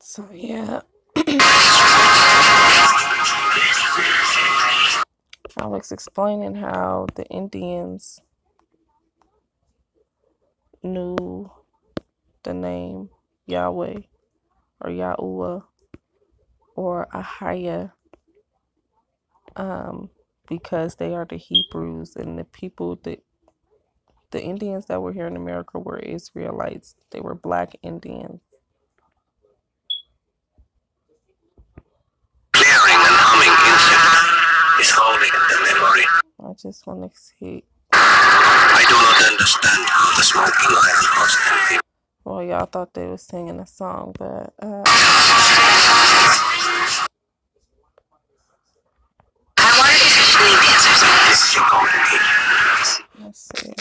So yeah, I was explaining how the Indians knew the name Yahweh or Yahuwah or Ahaya, because they are the Hebrews, and the Indians that were here in America were Israelites. They were black Indians. Clearing and humming insect is holding the memory. I just want to see. I do not understand how the smoking iron house can be. Well, y'all thought they were singing a song, but I wanted to teach the Indians or something. This is your golden age. let's see.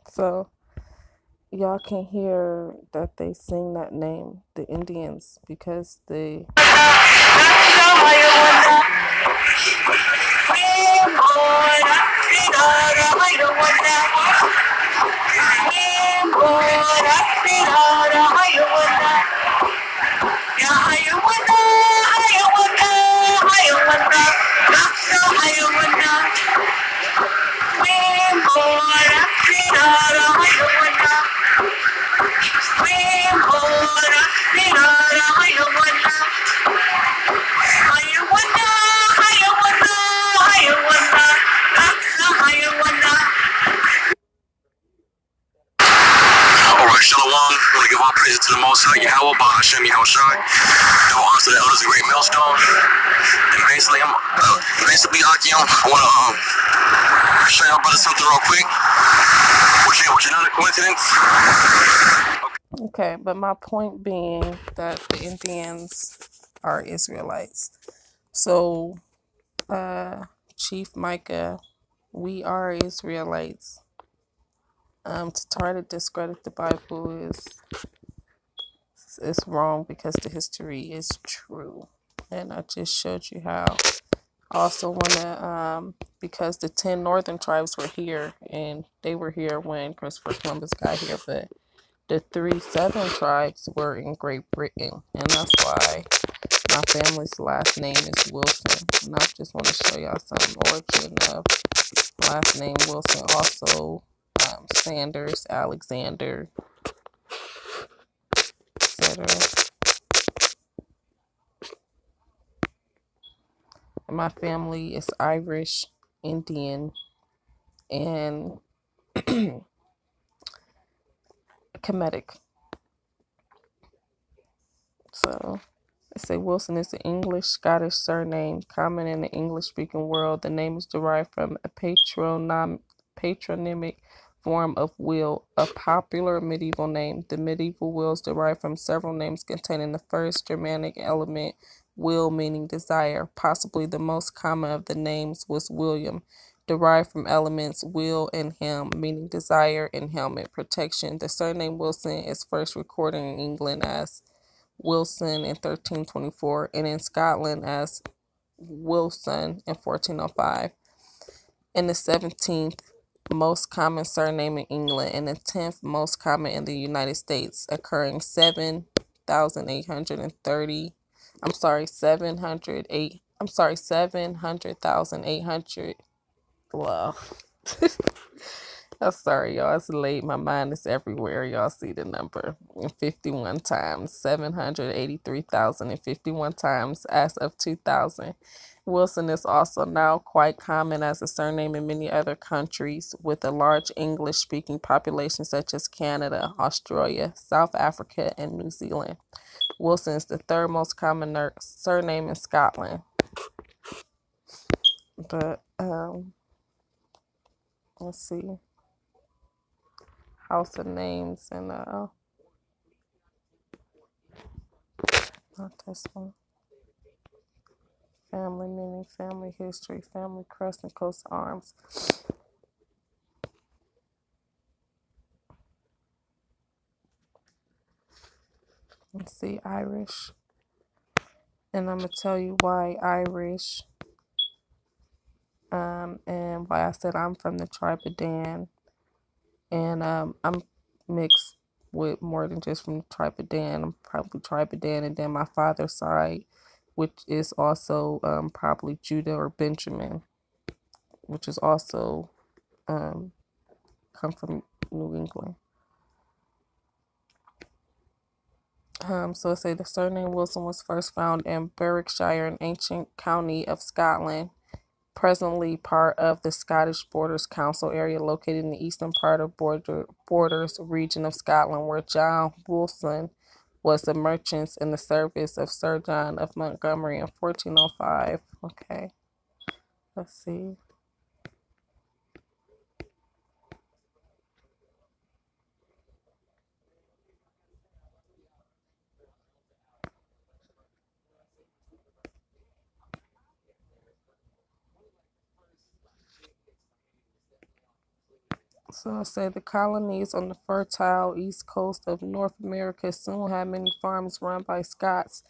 So y'all can hear that they sing that name, the Indians, because they Praise to the Most High, Yahweh, Ba Hashem, Yahushai. No honor to the elders of Great Millstone. And basically, Aki, I want to show y'all brothers something real quick. Which is not a coincidence. Okay, but my point being that the Indians are Israelites. So, Chief Micah, we are Israelites. To try to discredit the Bible is wrong because the history is true, and I just showed you how. I also want to because the 10 northern tribes were here, and they were here when Christopher Columbus got here, but the 3 southern tribes were in Great Britain, and that's why my family's last name is Wilson. And I just want to show y'all some origin of last name Wilson. Also Sanders, Alexander, etc. And my family is Irish, Indian, and Kemetic. So they say Wilson is an English Scottish surname common in the English speaking world. The name is derived from a patronymic form of Will, a popular medieval name. The medieval Wills derived from several names containing the first Germanic element, will, meaning desire. Possibly the most common of the names was William, derived from elements will and him, meaning desire, and helmet, protection. The surname Wilson is first recorded in England as Wilson in 1324 and in Scotland as Wilson in 1405. In the 17th most common surname in England, and the 10th most common in the United States, occurring 700,800. Well, I'm sorry, y'all. It's late. My mind is everywhere. Y'all see the number. 51 times. 783,051 times as of 2000. Wilson is also now quite common as a surname in many other countries with a large English-speaking population such as Canada, Australia, South Africa, and New Zealand. Wilson is the third most common surname in Scotland. But let's see, house of names and not this one. Family meaning, family history, family crest, and coat of arms. Let's see, Irish. And I'm going to tell you why Irish. And why I said I'm from the tribe of Dan. And I'm mixed with more than just from the tribe of Dan. I'm probably tribe of Dan, and then my father's side, which is also probably Judah or Benjamin, which is also come from New England. So it say the surname Wilson was first found in Berwickshire, an ancient county of Scotland, presently part of the Scottish Borders Council area located in the eastern part of Borders region of Scotland, where John Wilson was a merchant in the service of Sir John of Montgomery in 1405. Okay, let's see. So it said the colonies on the fertile east coast of North America soon had many farms run by Scots.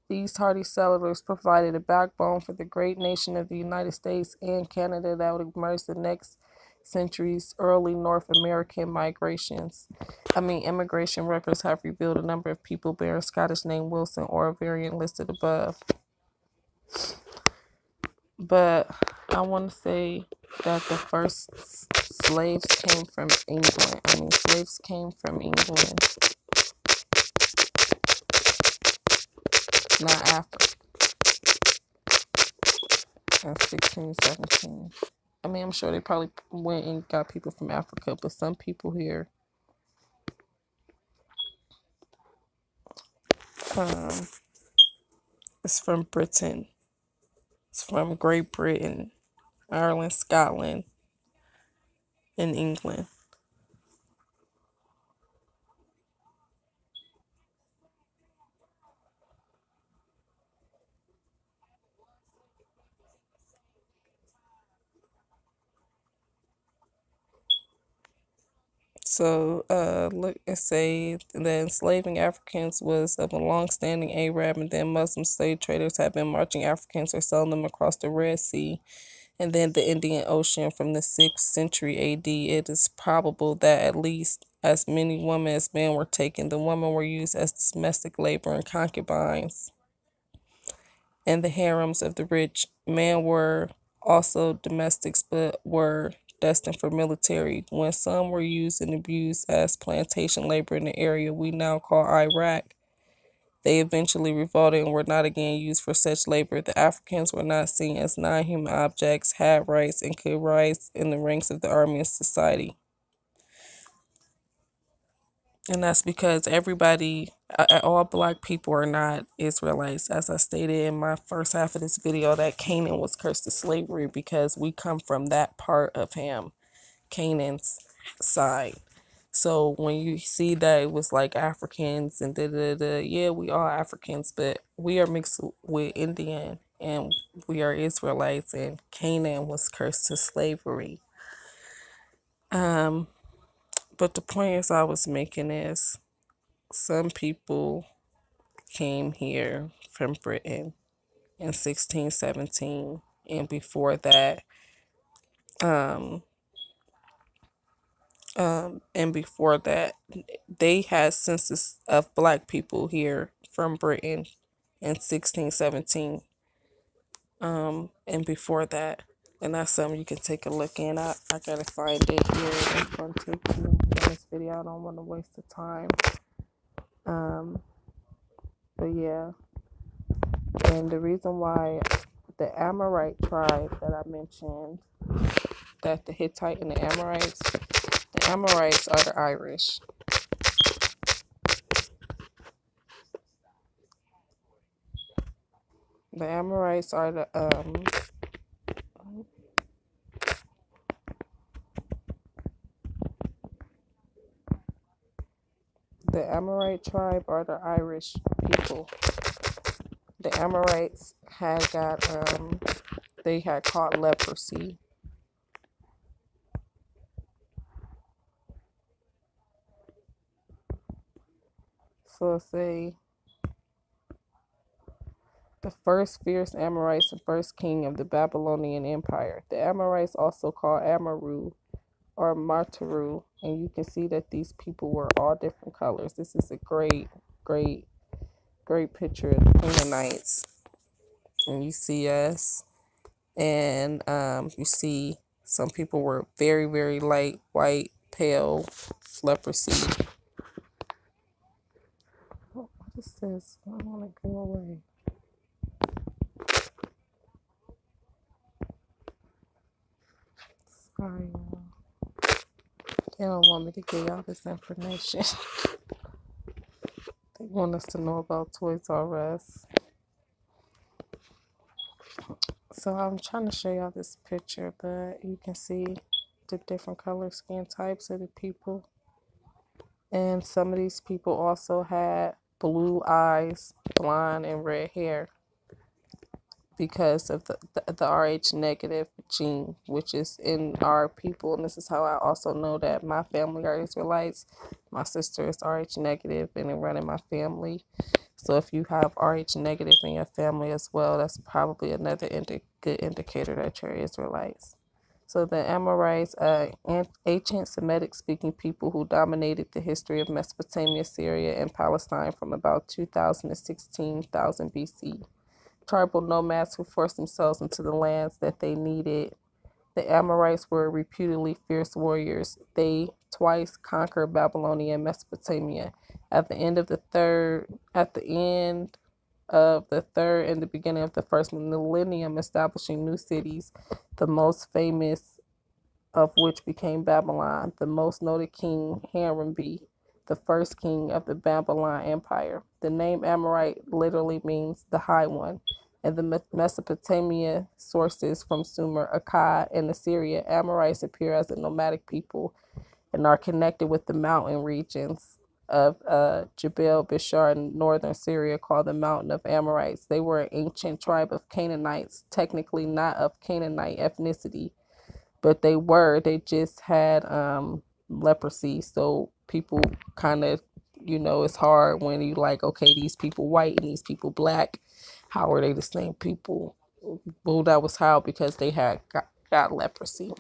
These hardy settlers provided a backbone for the great nation of the United States and Canada that would emerge the next century's early North American immigration records have revealed a number of people bearing Scottish name Wilson or a variant listed above. But I want to say that the first slaves came from England. Slaves came from England, not Africa, in 1617. I'm sure they probably went and got people from Africa, but some people here it's from Britain. It's from Great Britain, Ireland, Scotland, and England. So, look and say that enslaving Africans was of a long-standing Arab, and then Muslim slave traders have been marching Africans or selling them across the Red Sea and then the Indian Ocean from the 6th century AD. It is probable that at least as many women as men were taken. The women were used as domestic labor and concubines and the harems of the rich. Men were also domestics, but were destined for military. When some were used and abused as plantation labor in the area we now call Iraq, they eventually revolted and were not again used for such labor. The Africans were not seen as non-human objects, had rights, and could rise in the ranks of the army and society. And that's because all Black people are not Israelites. As I stated in my first half of this video, that Canaan was cursed to slavery because we come from that part of him, Canaan's side. So when you see that it was like Africans and yeah, we are Africans, but we are mixed with Indian and we are Israelites, and Canaan was cursed to slavery. But the point I was making is some people came here from Britain in 1617, and before that, they had census of Black people here from Britain in 1617, and before that, and that's something you can take a look in. I gotta find it here. It's gonna take too long in this video. I don't want to waste the time. But yeah, and the reason why the Amorite tribe that I mentioned, that the Hittite and the Amorites are the Irish. The Amorites are the Amorite tribe are the Irish people. The Amorites had they had caught leprosy. So say the first fierce Amorites, the first king of the Babylonian Empire. The Amorites, also called Amaru or Martaru, and you can see that these people were all different colors. This is a great picture of the Canaanites. And you see us, and you see some people were very, very light, white, pale, leprosy. Oh, what is this? I want to go away. Sorry, y'all. They don't want me to give y'all this information. They want us to know about Toys R Us. So I'm trying to show y'all this picture, but you can see the different color skin types of the people. And some of these people also had blue eyes, blonde, and red hair because of the Rh negative gene, which is in our people. And this is how I also know that my family are Israelites. My sister is Rh negative and it run in my family. So if you have Rh negative in your family as well, that's probably another good indicator that you're Israelites. So the Amorites, ancient Semitic-speaking people who dominated the history of Mesopotamia, Syria, and Palestine from about 2000 to 16,000 BC. Tribal nomads who forced themselves into the lands that they needed. The Amorites were reputedly fierce warriors. They twice conquered Babylonia and Mesopotamia. At the end of the third and the beginning of the first millennium, establishing new cities, the most famous of which became Babylon. The most noted king, Hammurabi, the first king of the Babylon Empire. The name Amorite literally means the high one. In the Mesopotamia sources from Sumer, Akkad, and Assyria, Amorites appear as a nomadic people and are connected with the mountain regions of Jebel Bishar in northern Syria, called the Mountain of Amorites. They were an ancient tribe of Canaanites, technically not of Canaanite ethnicity, but they just had leprosy. So people kind of, it's hard when you like, okay, these people white and these people black. How are they the same people? Well, that was how, because they had got leprosy.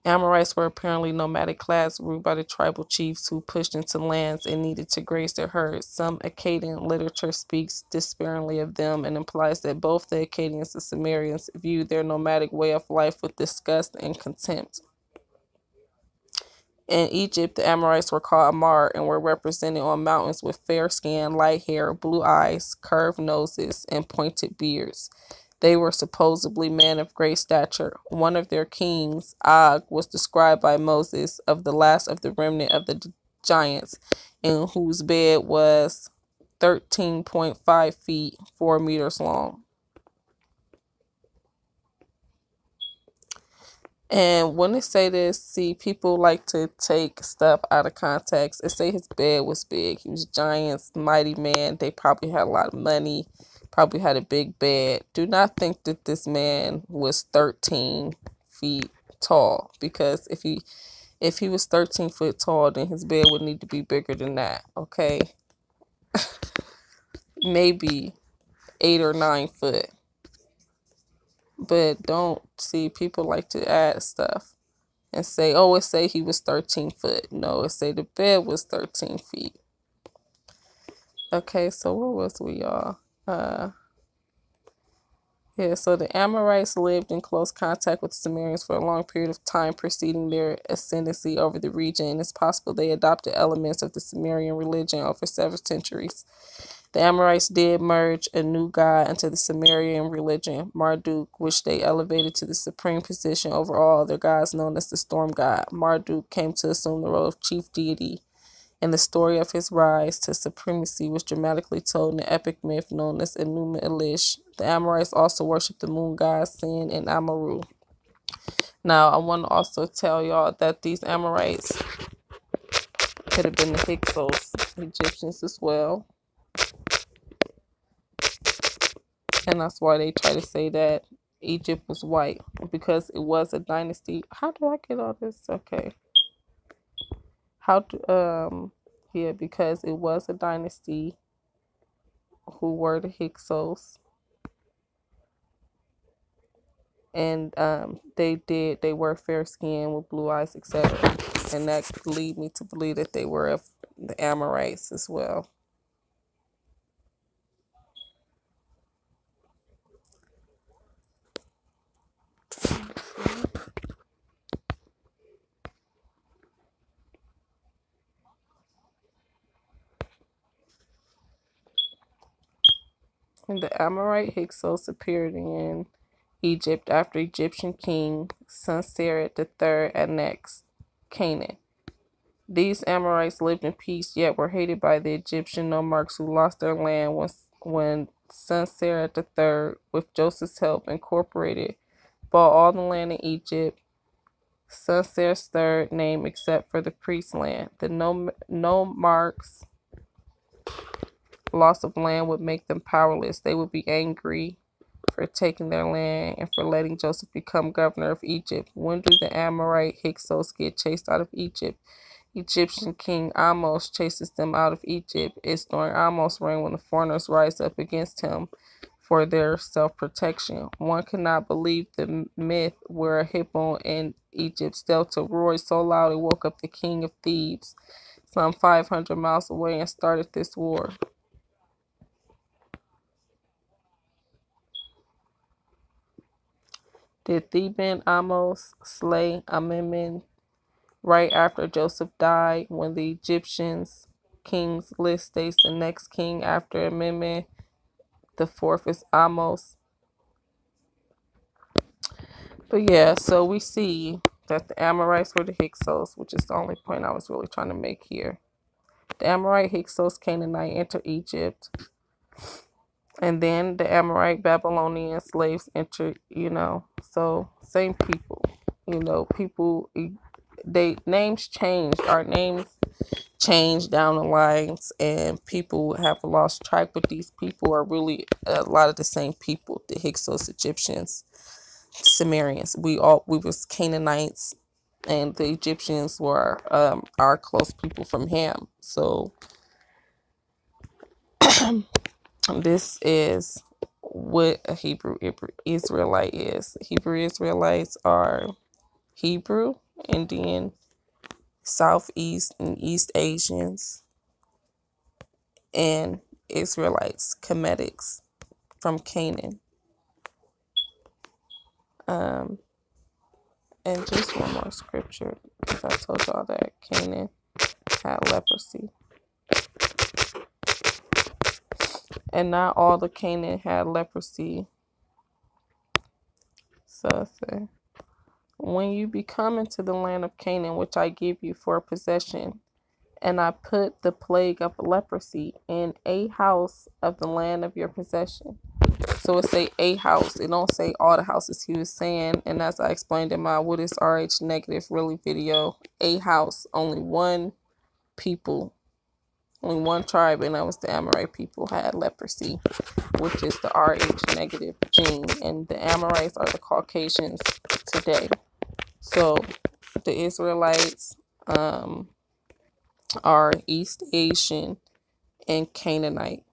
Amorites were apparently nomadic class ruled by the tribal chiefs who pushed into lands and needed to graze their herds. Some Akkadian literature speaks despairingly of them and implies that both the Akkadians and Sumerians viewed their nomadic way of life with disgust and contempt. In Egypt, the Amorites were called Amar and were represented on mountains with fair skin, light hair, blue eyes, curved noses, and pointed beards. They were supposedly men of great stature. One of their kings, Og, was described by Moses of the last of the remnant of the giants, in whose bed was 13.5 feet, 4 meters long. And when they say this, see, people like to take stuff out of context. They say his bed was big. He was giant, mighty man. They probably had a lot of money, probably had a big bed. Do not think that this man was 13 feet tall, because if he was 13 foot tall, then his bed would need to be bigger than that, okay? Maybe 8 or 9 foot. But don't, see, people like to add stuff and say, oh, it say he was 13 foot. No, it say the bed was 13 feet. Okay, so where was we, y'all? Yeah, so the Amorites lived in close contact with the Sumerians for a long period of time preceding their ascendancy over the region, and it's possible they adopted elements of the Sumerian religion over several centuries. The Amorites did merge a new god into the Sumerian religion, Marduk, which they elevated to the supreme position over all other gods, known as the storm god. Marduk came to assume the role of chief deity, and the story of his rise to supremacy was dramatically told in the epic myth known as Enuma Elish. The Amorites also worshipped the moon gods Sin and Amaru. Now, I want to also tell y'all that these Amorites could have been the Hyksos Egyptians as well. And that's why they try to say that Egypt was white, because it was a dynasty. How do I get all this? Okay. Yeah, because it was a dynasty who were the Hyksos. And they were fair skinned with blue eyes, etc. And that lead me to believe that they were of the Amorites as well. And the Amorite Hyksos appeared in Egypt after Egyptian king Sennacherib III annexed Canaan. These Amorites lived in peace, yet were hated by the Egyptian nomarchs who lost their land when Sennacherib III, with Joseph's help, bought all the land in Egypt, Sennacherib's third name except for the priest's land. The nomarchs' loss of land would make them powerless. They would be angry for taking their land and for letting Joseph become governor of Egypt. When do the Amorite Hyksos get chased out of Egypt? Egyptian king Amos chases them out of Egypt. It's during Amos' reign when the foreigners rise up against him for their self-protection. One cannot believe the myth where a hippo in Egypt's delta roared so loud it woke up the king of Thebes, some 500 miles away, and started this war. Did Theban Amos slay Ammon right after Joseph died? When the Egyptians kings list states the next king after Ammon, the fourth is Amos. But yeah, so we see that the Amorites were the Hyksos, which is the only point I was really trying to make here. The Amorite Hyksos Canaanite enter Egypt. And then the Amorite Babylonian slaves enter, so same people, people, they names change, our names change down the lines, and people have lost track, but these people are really a lot of the same people, the Hyksos, Egyptians, Sumerians. We was Canaanites, and the Egyptians were our close people from Ham. So this is what a Hebrew Israelite is. Hebrew Israelites are Hebrew, Indian, Southeast and East Asians, and Israelites, Kemetics from Canaan. And just one more scripture, because I told y'all that Canaan had leprosy. And not all the Canaan had leprosy. So it says, when you be coming to the land of Canaan, which I give you for a possession, and I put the plague of leprosy in a house of the land of your possession. So it say a house. It don't say all the houses. He was saying, and as I explained in my What is RH Negative Really video, a house, only one people, only one tribe, and that was the Amorite people, had leprosy, which is the RH negative gene. And the Amorites are the Caucasians today. So the Israelites are East Asian and Canaanite,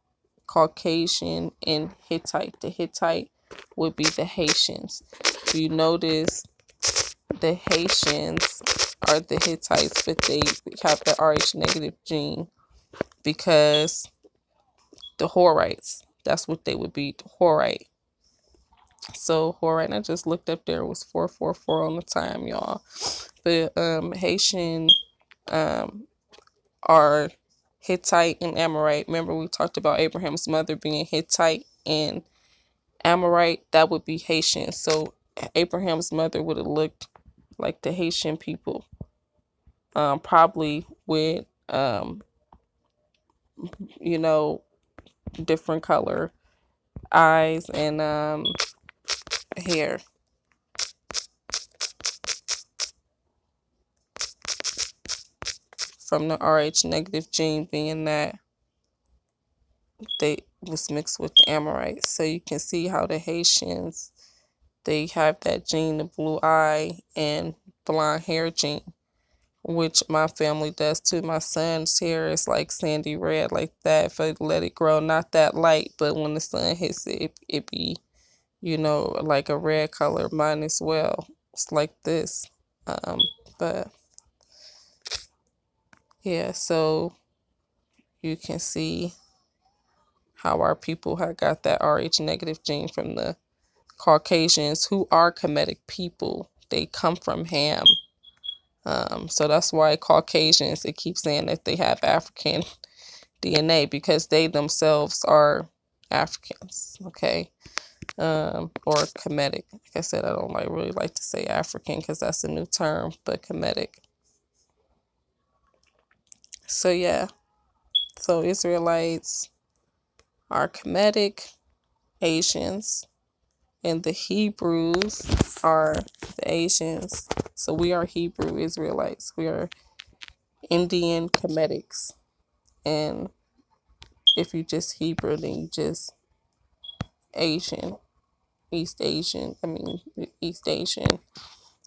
Caucasian and Hittite. The Hittite would be the Haitians. If you notice, the Haitians are the Hittites, but they have the RH negative gene because the Horites, that's what they would be, the Horite. So Horite, I just looked up there, it was 444 on the time, y'all. The Haitian are Hittite and Amorite. Remember we talked about Abraham's mother being Hittite and Amorite? That would be Haitian. So Abraham's mother would have looked like the Haitian people, probably with different color eyes and hair. From the Rh negative gene being that they was mixed with the Amorites. So you can see how the Haitians, they have that gene, the blue eye and blonde hair gene, which my family does too. My son's hair is like sandy red like that. If I let it grow, not that light, but when the sun hits it, it be, like a red color. Mine as well. It's like this. But yeah, so you can see how our people have got that Rh negative gene from the Caucasians, who are Kemetic people. They come from Ham. So that's why Caucasians, it keeps saying that they have African DNA, because they themselves are Africans, okay? Or Kemetic. Like I said, I don't really like to say African because that's a new term, but Kemetic. So yeah, so Israelites are Kemetic Asians, and the Hebrews are the Asians. So we are Hebrew Israelites. We are Indian Kemetics. And if you just Hebrew, then you just Asian, East Asian,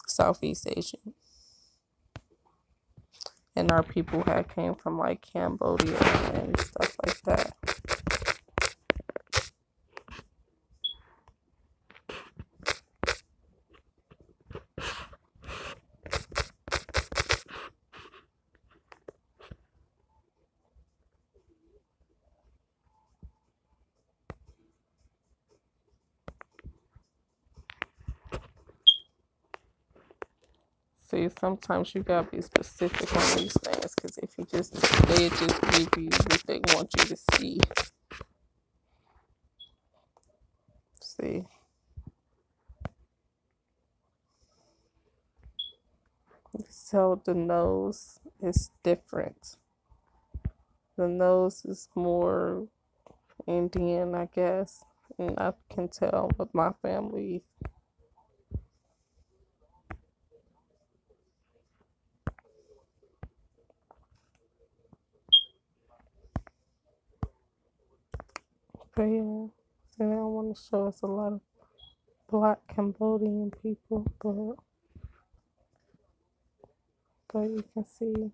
Southeast Asian. And our people had came from like Cambodia and stuff like that. See, sometimes you gotta be specific on these things, because if you just, they just give you what they want you to see. See, so the nose is different. The nose is more Indian, I guess, and I can tell with my family. But yeah, and I want to show us a lot of Black Cambodian people, but you can see,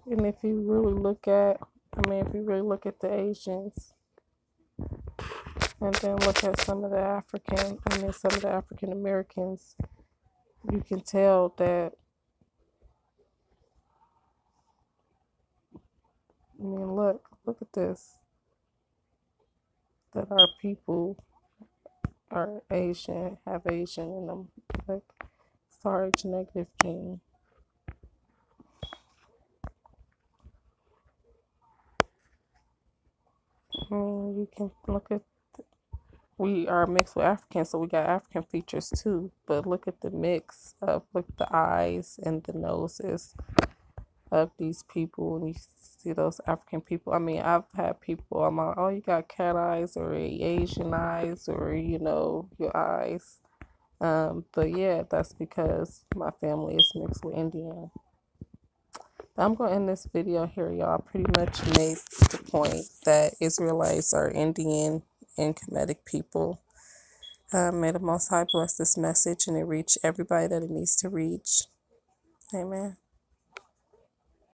and if you really look at, the Asians, and then look at some of the African Americans, you can tell that, look at this, that our people are Asian, have Asian in them, like Rh negative gene. You can look at, we are mixed with Africans, so we got African features too. But look at the mix of the eyes and the noses of these people, and you see those African people. I've had people, I'm like, oh, you got cat eyes or Asian eyes, or your eyes. But yeah, that's because my family is mixed with Indian. I'm going to end this video here, y'all. Pretty much made the point that Israelites are Indian and Kemetic people. May the Most High bless this message and it reach everybody that it needs to reach. Amen.